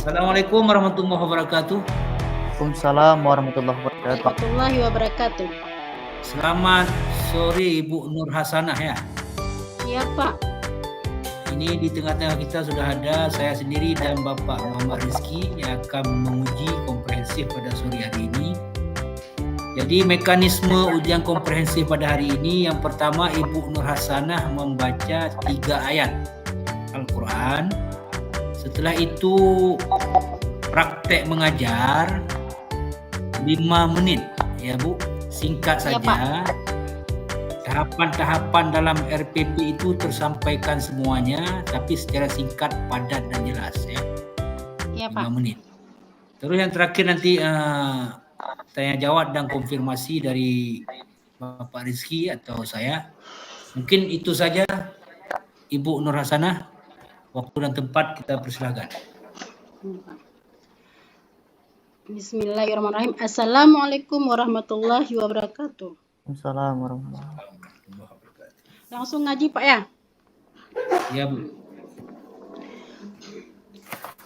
Assalamualaikum warahmatullahi wabarakatuh. Waalaikumsalam warahmatullahi wabarakatuh. Warahmatullahi wabarakatuh. Selamat sore Ibu Nur Hasanah ya. Iya Pak. Ini di tengah-tengah kita sudah ada saya sendiri dan Bapak Muhammad Rizki yang akan menguji komprehensif pada sore hari ini. Jadi mekanisme ujian komprehensif pada hari ini, yang pertama Ibu Nur Hasanah membaca 3 ayat Al-Quran. Setelah itu praktek mengajar 5 menit ya Bu, singkat saja. Ya, Tahapan-tahapan dalam RPP itu tersampaikan semuanya, tapi secara singkat, padat dan jelas ya. Ya 5 Pak. menit. Terus yang terakhir nanti tanya jawab dan konfirmasi dari Bapak Rizki atau saya. Mungkin itu saja Ibu Nur Hasanah. Waktu dan tempat kita persilakan. Bismillahirrahmanirrahim. Assalamualaikum warahmatullahi wabarakatuh. Waalaikumsalam warahmatullahi wabarakatuh. Langsung ngaji Pak ya? Ya Bu.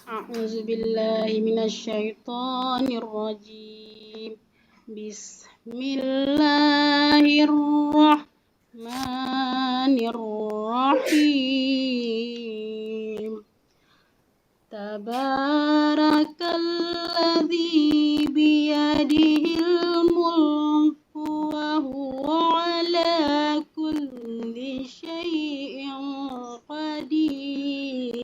A'udzubillahi minasyaitonirrajim. Bismillahirrahmanirrahim. Tabarakalladzi biyadihil mulku wa huwa ala kulli syai'in qadir.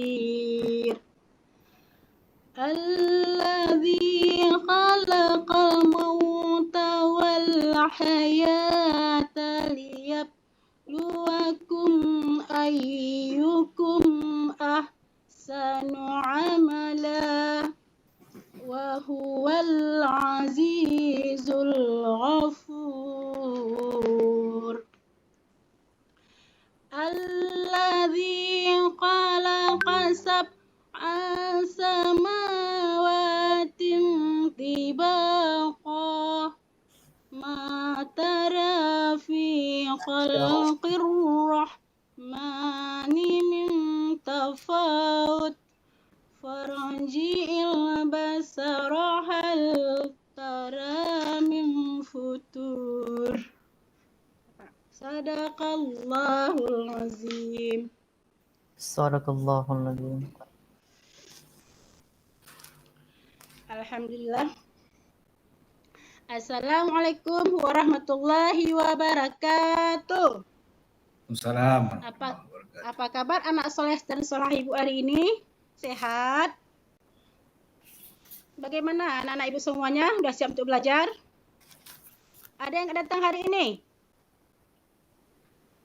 Alladzi khalaqal mauta wal hayata liyabluwakum ayyukum ahsanu amala wa huwal azizul ghafur. Alladzi khalaqa sab'a samawatin tibaqa ma tara fi khalqir rahmani min tafawut farji'il basara hal tara min futur. Sadaqallahul azim. Sadaqallahul azim. Alhamdulillah. Assalamualaikum warahmatullahi wabarakatuh. Waalaikumsalam. Apa kabar anak soleh dan soleh ibu hari ini? Sehat? Bagaimana anak-anak ibu semuanya? Sudah siap untuk belajar? Ada yang datang hari ini?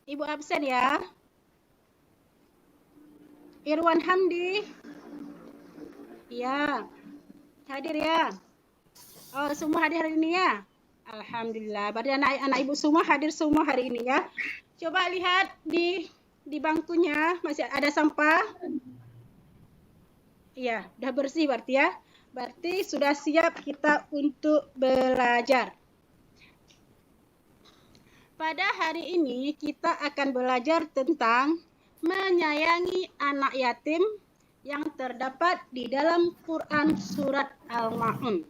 Ibu absen ya? Irwan Hamdi? Ya. Hadir ya? Oh, semua hadir hari ini ya? Alhamdulillah. Berarti anak-anak ibu semua hadir semua hari ini ya. Coba lihat di bangkunya masih ada sampah. Iya, udah bersih berarti ya. Berarti sudah siap kita untuk belajar. Pada hari ini kita akan belajar tentang menyayangi anak yatim yang terdapat di dalam Quran surat Al-Ma'un.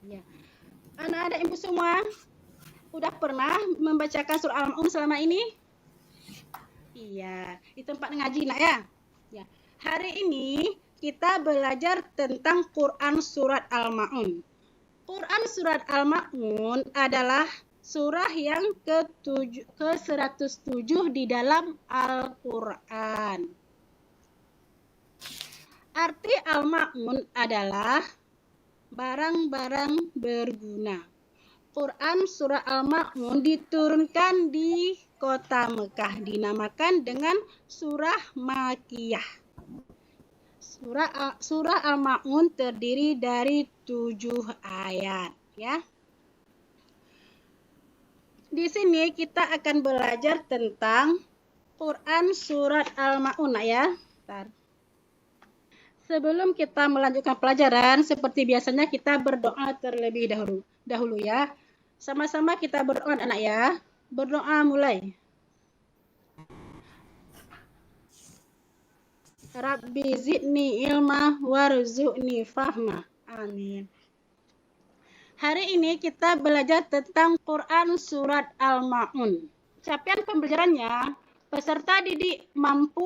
Ya. Anak-anak ibu semua udah pernah membacakan surat Al-Ma'un selama ini? Iya, di tempat ngaji nak ya. Ya. Hari ini kita belajar tentang Quran surat Al-Ma'un. Quran surat Al-Ma'un adalah surah yang ke-107 di dalam Al-Quran. Arti Al-Ma'un adalah barang-barang berguna. Quran surah Al-Ma'un diturunkan di kota Mekah, dinamakan dengan surah Makkiyah. Surah Al-Ma'un terdiri dari 7 ayat ya. Di sini kita akan belajar tentang Quran surat Al-Ma'un ya. Bentar. Sebelum kita melanjutkan pelajaran, seperti biasanya kita berdoa terlebih dahulu ya. Sama-sama kita berdoa anak ya. Berdoa mulai. Rabbi zidni ilma warzuqni fahma. Amin. Hari ini kita belajar tentang Quran Surat Al-Ma'un. Capaian pembelajarannya, peserta didik mampu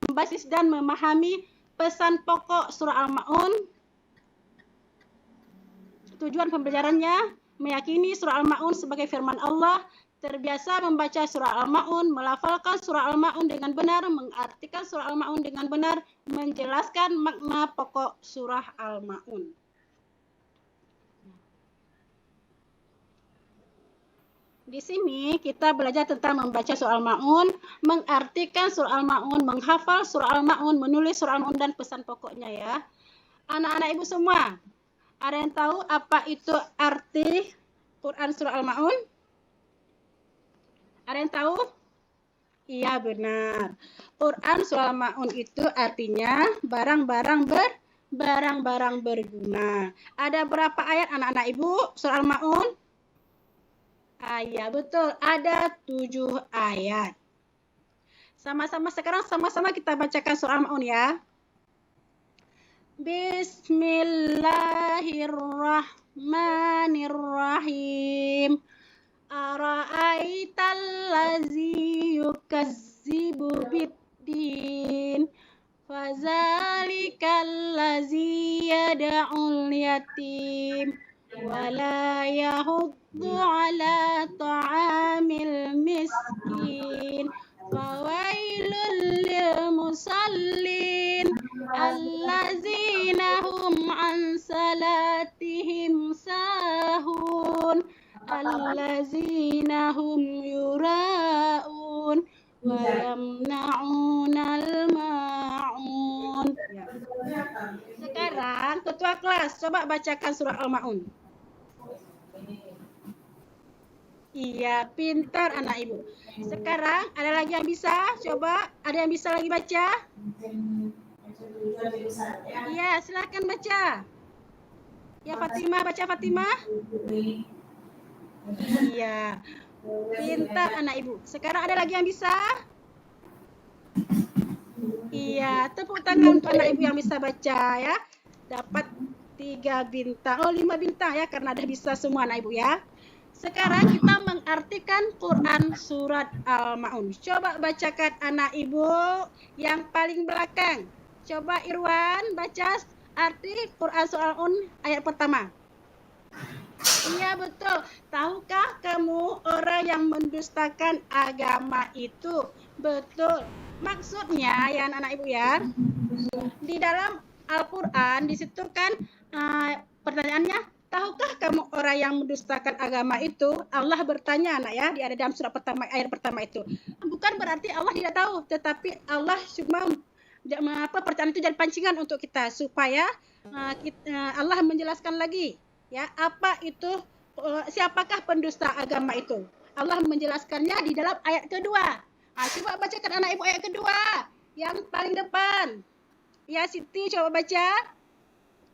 membasis dan memahami pesan pokok Surah Al-Ma'un. Tujuan pembelajarannya, meyakini Surah Al-Ma'un sebagai firman Allah, terbiasa membaca Surah Al-Ma'un, melafalkan Surah Al-Ma'un dengan benar, mengartikan Surah Al-Ma'un dengan benar, menjelaskan makna pokok Surah Al-Ma'un. Di sini kita belajar tentang membaca Surah Al-Ma'un, mengartikan Surah Al-Ma'un, menghafal Surah Al-Ma'un, menulis Surah Al-Ma'un dan pesan pokoknya ya. Anak-anak ibu semua, ada yang tahu apa itu arti Quran Surah Al-Ma'un? Ada yang tahu? Iya benar. Quran Surah Al-Ma'un itu artinya barang-barang berguna. Ada berapa ayat anak-anak ibu Surah Al-Ma'un? Ya betul, ada 7 ayat. Sekarang sama-sama kita bacakan Surah Al-Ma'un ya. Bismillahirrahmanirrahim. Ara'aital ladzi yukazzibu biddin. Fazalikal ladzi yad'ul yatim. Wala yahuddu ala ta'amil miskin. Fawailul lil musallin allazina hum an salatihim sahun allazina hum yura'un wa yamna'unal ma'un. Sekarang ketua kelas coba bacakan surah Al-Ma'un. Iya, pintar anak ibu. Sekarang ada lagi yang bisa? Coba, ada yang bisa lagi baca? Iya, silakan baca. Ya, Fatimah, baca Fatimah. Iya, pintar anak ibu. Sekarang ada lagi yang bisa? Iya, tepuk tangan untuk anak ibu yang bisa baca ya. Dapat 3 bintang, 5 bintang ya, karena ada bisa semua anak ibu ya. Sekarang kita mengartikan Quran Surat Al-Ma'un. Coba bacakan anak ibu yang paling belakang. Coba Irwan baca arti Quran Surat Al-Ma'un ayat pertama. Iya betul. Tahukah kamu orang yang mendustakan agama itu? Betul. Maksudnya ya anak ibu ya. Di dalam Al-Quran di situ kan pertanyaannya, tahukah kamu orang yang mendustakan agama itu? Allah bertanya anak ya, di dalam surat pertama ayat pertama itu. Bukan berarti Allah tidak tahu, tetapi Allah cuma pertanyaan itu jadi pancingan untuk kita supaya Allah menjelaskan lagi ya, apa itu siapakah pendusta agama itu? Allah menjelaskannya di dalam ayat kedua. Coba bacakan anak ibu ayat kedua yang paling depan. Ya Siti coba baca.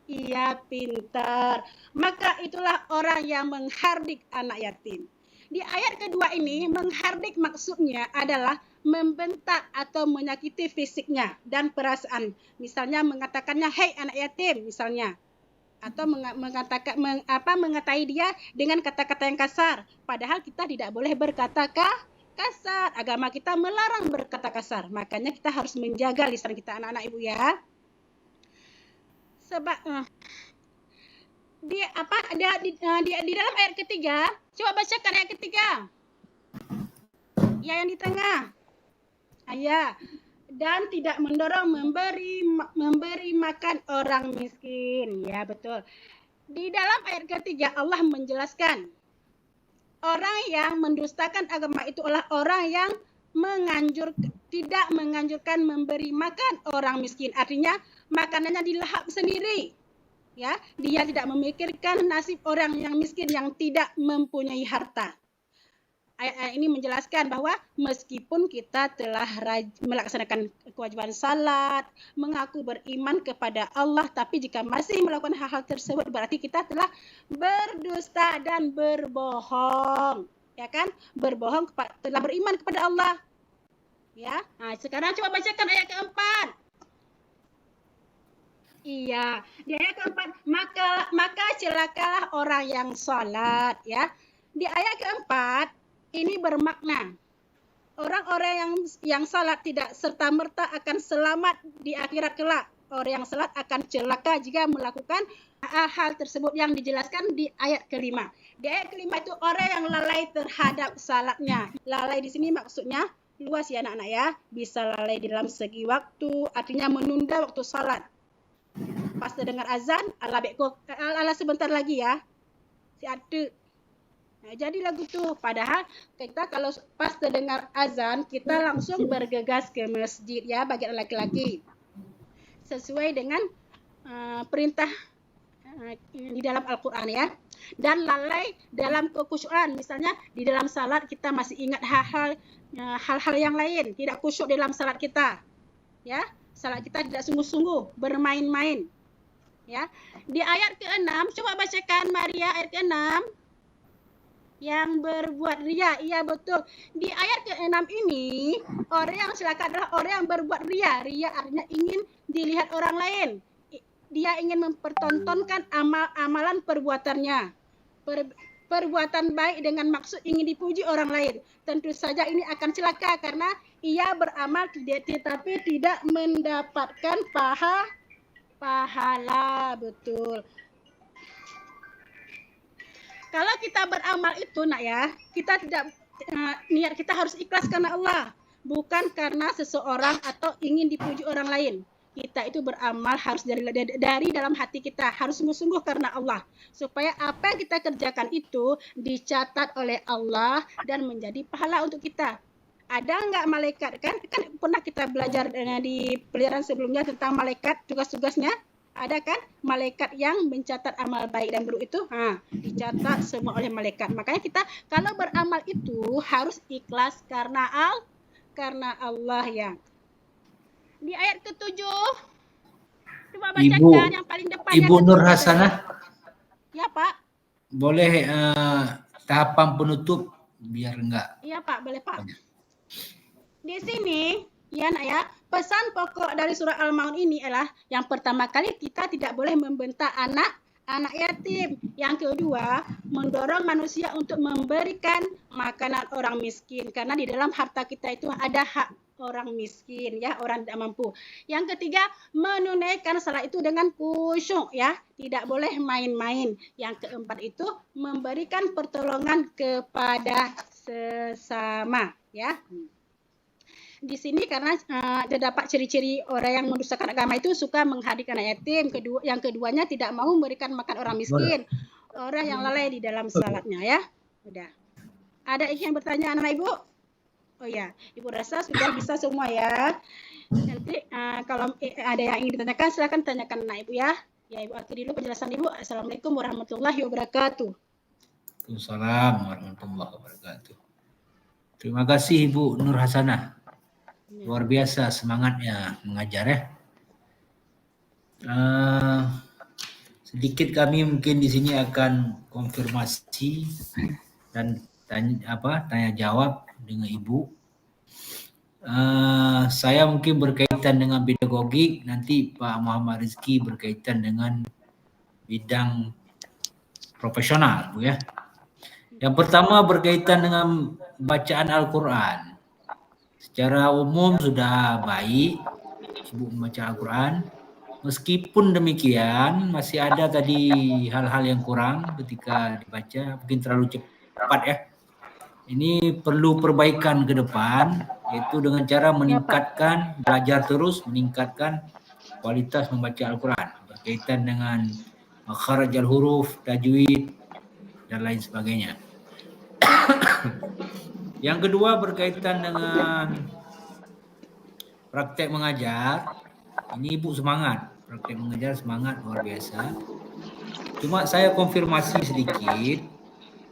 Iya, pintar. Maka itulah orang yang menghardik anak yatim. Di ayat kedua ini, menghardik maksudnya adalah membentak atau menyakiti fisiknya dan perasaan. Misalnya mengatakannya, "Hei anak yatim," misalnya. Atau mengatai dia dengan kata-kata yang kasar. Padahal kita tidak boleh berkata kasar. Agama kita melarang berkata kasar. Makanya kita harus menjaga lisan kita anak-anak ibu ya. Sebab di dalam ayat ketiga, coba bacakan ayat ketiga. Ya yang di tengah. Ya. Dan tidak mendorong memberi makan orang miskin. Ya betul. Di dalam ayat ketiga Allah menjelaskan orang yang mendustakan agama itu adalah orang yang tidak menganjurkan memberi makan orang miskin. Artinya makanannya dilahap sendiri. Ya, dia tidak memikirkan nasib orang yang miskin yang tidak mempunyai harta. Ayat ini menjelaskan bahwa meskipun kita telah melaksanakan kewajiban salat, mengaku beriman kepada Allah, tapi jika masih melakukan hal-hal tersebut berarti kita telah berdusta dan berbohong. Ya kan? Berbohong telah beriman kepada Allah. Ya, sekarang coba bacakan ayat keempat. Iya, di ayat keempat, maka celakalah orang yang sholat, ya. Di ayat keempat ini bermakna orang-orang yang salat tidak serta-merta akan selamat di akhirat kelak. Orang yang salat akan celaka jika melakukan hal tersebut yang dijelaskan di ayat kelima. Di ayat kelima itu orang yang lalai terhadap salatnya. Lalai di sini maksudnya luas ya anak-anak ya. Bisa lalai dalam segi waktu, artinya menunda waktu salat. Pas terdengar azan, ala sebentar lagi ya. Si ada. Nah, jadi lagu tuh. Padahal kita kalau pas terdengar azan, kita langsung bergegas ke masjid ya bagi laki-laki. Sesuai dengan perintah di dalam Al-Quran ya. Dan lalai dalam kekhusyuan. Misalnya di dalam salat kita masih ingat hal-hal yang lain. Tidak khusyuk dalam salat kita. Ya, salat kita tidak sungguh-sungguh, bermain-main. Ya. Di ayat ke-6, coba bacakan Maria ayat ke-6. Yang berbuat riya, iya betul. Di ayat ke-6 ini, orang yang celaka adalah orang yang berbuat riya. Riya artinya ingin dilihat orang lain. Dia ingin mempertontonkan amalan perbuatannya. Perbuatan baik dengan maksud ingin dipuji orang lain. Tentu saja ini akan celaka karena ia beramal tetapi tidak mendapatkan pahala, betul. Kalau kita beramal itu nak ya, kita tidak niat kita harus ikhlas karena Allah, bukan karena seseorang atau ingin dipuji orang lain. Kita itu beramal harus dari dalam hati kita, harus sungguh-sungguh karena Allah, supaya apa yang kita kerjakan itu dicatat oleh Allah dan menjadi pahala untuk kita. Ada enggak malaikat? Kan pernah kita belajar di pelajaran sebelumnya tentang malaikat, tugas-tugasnya. Ada kan malaikat yang mencatat amal baik dan buruk itu dicatat semua oleh malaikat. Makanya kita kalau beramal itu harus ikhlas karena Allah ya. Di ayat ke-7 coba bacakan yang paling depan. Ibu Nur Hasanah. Ya Pak. Boleh tahapan penutup biar enggak. Iya Pak, boleh Pak. Di sini ya nak ya, pesan pokok dari surah Al-Maun ini adalah yang pertama kali kita tidak boleh membentak anak yatim. Yang kedua, mendorong manusia untuk memberikan makanan orang miskin karena di dalam harta kita itu ada hak orang miskin ya, orang tidak mampu. Yang ketiga, menunaikan salat itu dengan khusyuk ya, tidak boleh main-main. Yang keempat itu memberikan pertolongan kepada sesama ya. Di sini karena terdapat ciri-ciri orang yang mendustakan agama itu suka menghadirkan anak yatim. Yang keduanya tidak mau memberikan makan orang miskin. Orang yang lalai di dalam salatnya ya. Udah. Ada yang bertanya anak ibu? Oh ya, ibu rasa sudah bisa semua ya. Nanti kalau ada yang ingin ditanyakan silakan tanyakan anak ibu ya. Ya ibu akhiri dulu penjelasan ibu. Assalamualaikum warahmatullahi wabarakatuh. Waalaikumsalam warahmatullahi wabarakatuh. Terima kasih Ibu Nur Hasanah. Luar biasa semangatnya mengajar ya. Sedikit kami mungkin di sini akan konfirmasi dan tanya jawab dengan Ibu. Saya mungkin berkaitan dengan pedagogik, nanti Pak Muhammad Rizki berkaitan dengan bidang profesional, Bu ya. Yang pertama berkaitan dengan bacaan Al-Quran. Secara umum sudah baik Ibu membaca Al-Quran. Meskipun demikian masih ada tadi hal-hal yang kurang ketika dibaca, mungkin terlalu cepat ya. Ini perlu perbaikan ke depan, yaitu dengan cara meningkatkan, belajar terus meningkatkan kualitas membaca Al-Quran berkaitan dengan makharaj al-huruf, tajwid dan lain sebagainya. Yang kedua berkaitan dengan praktek mengajar. Ini Ibu semangat, praktek mengajar semangat luar biasa. Cuma saya konfirmasi sedikit,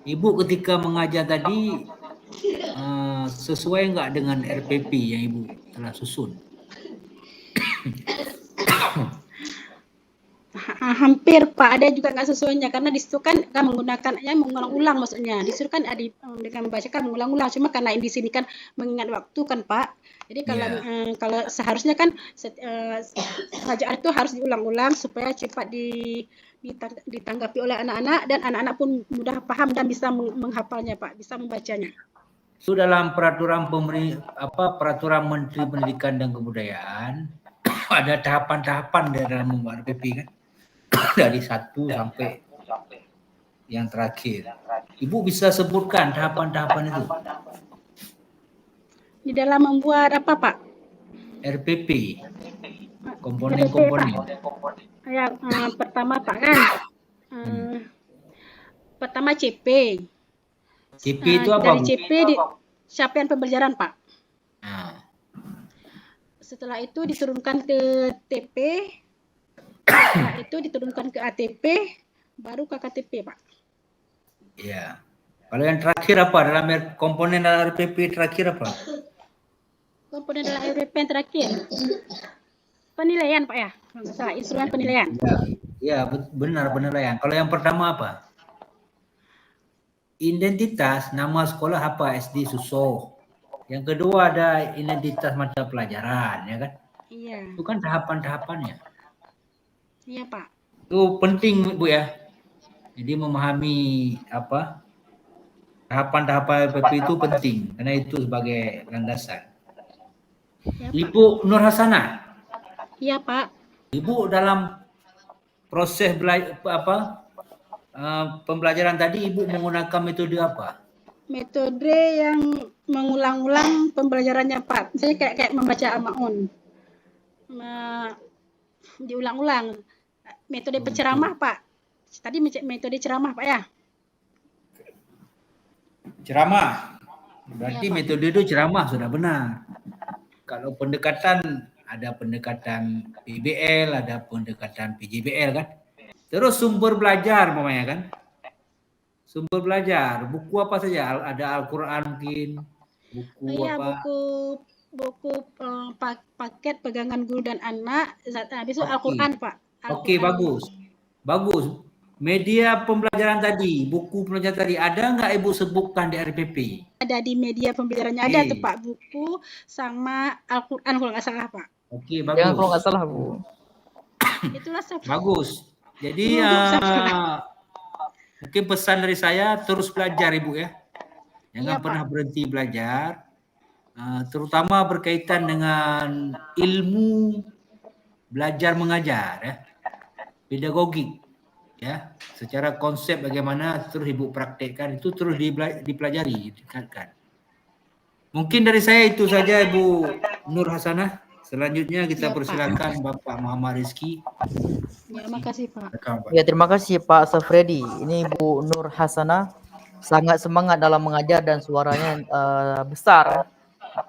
Ibu ketika mengajar tadi sesuai enggak dengan RPP yang Ibu telah susun? hampir Pak, ada juga nggak sesuainya karena di situ kan menggunakannya mengulang-ulang, maksudnya di situ kan dengan membacakan mengulang-ulang, cuma karena di sini kan mengingat waktu kan Pak, jadi Iya. kalau seharusnya kan bacaan itu harus diulang-ulang supaya cepat ditanggapi oleh anak-anak dan anak-anak pun mudah paham dan bisa menghafalnya Pak, bisa membacanya. Itu dalam peraturan peraturan Menteri Pendidikan dan Kebudayaan ada tahapan-tahapan di dalam membuat RPP kan. Dari 1 sampai yang terakhir. Ibu bisa sebutkan tahapan-tahapan itu? Di dalam membuat apa Pak? RPP. Komponen-komponen. Yang pertama Pak kan, pertama CP. CP itu apa? Dari CP capaian pembelajaran Pak. Setelah itu diturunkan ke TP, setelah itu diturunkan ke ATP, baru ke KTP Pak. Iya. Kalau yang terakhir apa? Dalam komponen dalam RPP terakhir apa? Komponen dalam RPP yang terakhir penilaian Pak ya, kalau nggak salah instrumen penilaian. Ya, benar penilaian. Kalau yang pertama apa? Identitas nama sekolah apa? SD Suso. Yang kedua ada identitas mata pelajaran, ya kan? Iya. Itu kan tahapan-tahapannya. Iya Pak. Itu penting Bu ya. Jadi memahami tahapan-tahapan RPP itu penting karena itu sebagai landasan. Ya, Ibu Nur Hasanah. Iya Pak. Ibu dalam proses pembelajaran tadi Ibu menggunakan metode apa? Metode yang mengulang-ulang pembelajarannya Pak. Saya kayak membaca Al-Ma'un. Diulang-ulang. Metode penceramah Pak. Tadi metode ceramah Pak ya. Ceramah. Berarti ya, metode itu ceramah sudah benar. Kalau pendekatan ada pendekatan PBL, ada pendekatan PJBL kan. Terus sumber belajar namanya kan. Sumber belajar, buku apa saja? Ada Al-Qur'an mungkin, buku apa? Buku paket pegangan guru dan anak, habis itu Al-Qur'an Pak. Oke, bagus. Bagus. Media pembelajaran tadi, buku pembelajaran tadi, ada nggak Ibu sebutkan di RPP? Ada di media pembelajarannya, ada tuh Pak, buku sama Al-Qur'an kalau nggak salah Pak. Oke, bagus. Jangan kalau nggak salah Bu. Itulah bagus. Jadi mungkin pesan dari saya terus belajar Ibu ya. Jangan pernah berhenti belajar. Terutama berkaitan dengan ilmu belajar mengajar ya. Pedagogik ya. Secara konsep bagaimana terus Ibu praktekkan itu terus dipelajari, ditingkatkan. Mungkin dari saya itu saja Ibu Nur Hasanah. Selanjutnya kita persilakan Bapak Muhammad Rizki. Ya, makasih Pak. Ya, terima kasih Pak Safredi. Ini Bu Nur Hasanah sangat semangat dalam mengajar dan suaranya besar.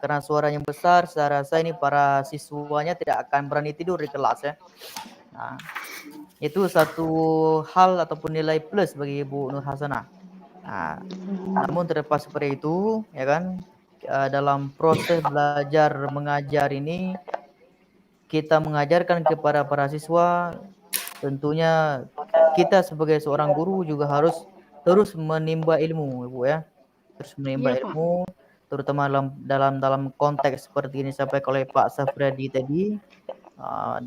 Karena suaranya besar, saya rasa ini para siswanya tidak akan berani tidur di kelas ya. Nah, itu satu hal ataupun nilai plus bagi Bu Nur Hasanah. Nah, namun terlepas seperti itu, ya kan, dalam proses belajar mengajar ini kita mengajarkan kepada para siswa, tentunya kita sebagai seorang guru juga harus terus menimba ilmu, Ibu ya. Terus menimba ilmu, terutama dalam konteks seperti ini sampai oleh Pak Safredi tadi,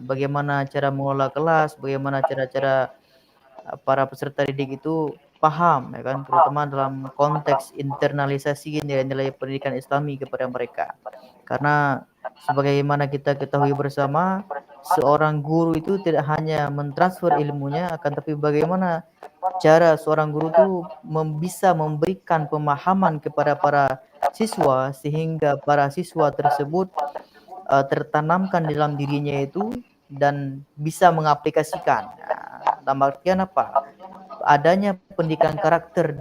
bagaimana cara mengelola kelas, bagaimana cara-cara para peserta didik itu paham, ya kan, terutama dalam konteks internalisasi nilai-nilai pendidikan Islami kepada mereka. Karena sebagaimana kita ketahui bersama, seorang guru itu tidak hanya mentransfer ilmunya, akan tapi bagaimana cara seorang guru itu bisa memberikan pemahaman kepada para siswa sehingga para siswa tersebut tertanamkan dalam dirinya itu dan bisa mengaplikasikan. Dalam artian apa? Adanya pendidikan karakter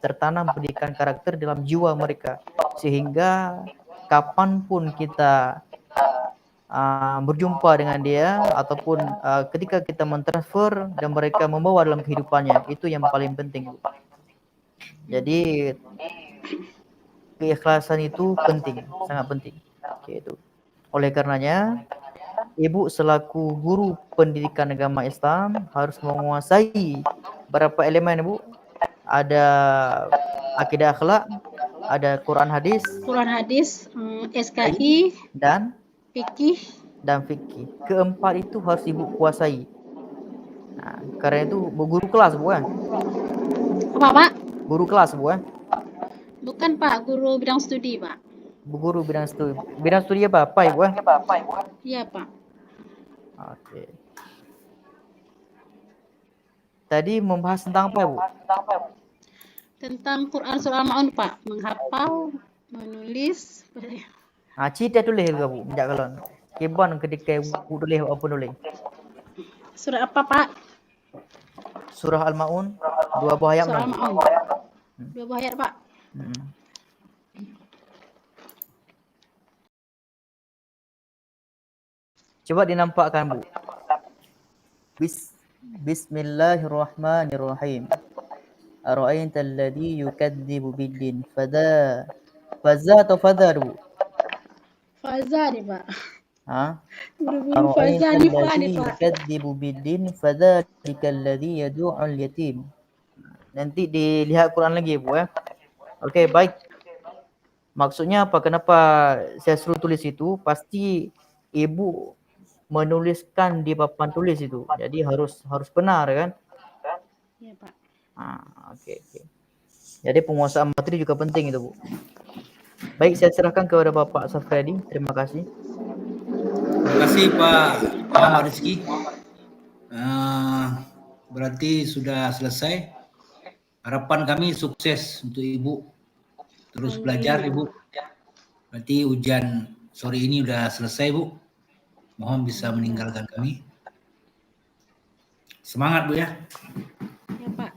tertanam pendidikan karakter dalam jiwa mereka, sehingga kapanpun kita berjumpa dengan dia ataupun ketika kita mentransfer dan mereka membawa dalam kehidupannya, itu yang paling penting. Jadi keikhlasan itu penting, sangat penting. Gitu. Oleh karenanya Ibu selaku guru pendidikan agama Islam harus menguasai berapa elemen Ibu? Ada akidah akhlak, ada Quran hadis, Quran hadis, SKI, dan fikih. fikih. Keempat itu harus Ibu kuasai. Nah, karena itu Bu guru kelas Bu kan? Apa Pak? Guru kelas Bu kan? Bukan Pak, guru bidang studi Pak. Bu guru bidang studi. Bidang studi apa? Apa Ibu kan? Iya Pak. Oke. Tadi membahas tentang apa Bu? Tentang Quran surah Al-Ma'un Pak, menghafal, menulis. Cerita tulis juga Bu, minta kalon. Keban ketika Bu tulis apa tulis? Surah apa Pak? Surah Al-Maun 2 buah ayat. Surah Al-Ma'un. 2 buah ayat Pak. Coba dinampakkan Bu. Bismillahirrahmanirrahim. Ara'aita alladhi yukadzibu biddin faza atau fadha Bu? Faza nih Pak. Buru-buru Ara'aita Faza nih Pak alladhi yukadzibu biddin fadzalika alladhi yad'u'ul yatim. Nanti dilihat Quran lagi Bu ya. Oke, baik. Maksudnya apa? Kenapa saya suruh tulis itu? Pasti Ibu menuliskan di papan tulis itu. Jadi harus benar kan? Iya Pak. Oke. Jadi penguasaan materi juga penting itu Bu. Baik, saya serahkan kepada Bapak Safredi. Terima kasih. Terima kasih Pak Muhammad Rizki. Berarti sudah selesai. Harapan kami sukses untuk Ibu. Terus belajar Ibu. Berarti ujian sore ini sudah selesai Bu. Mohon bisa meninggalkan kami. Semangat Bu ya. Ya Pak.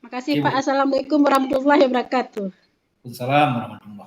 Makasih Pak. Assalamualaikum warahmatullahi wabarakatuh. Waalaikumsalam warahmatullahi wabarakatuh.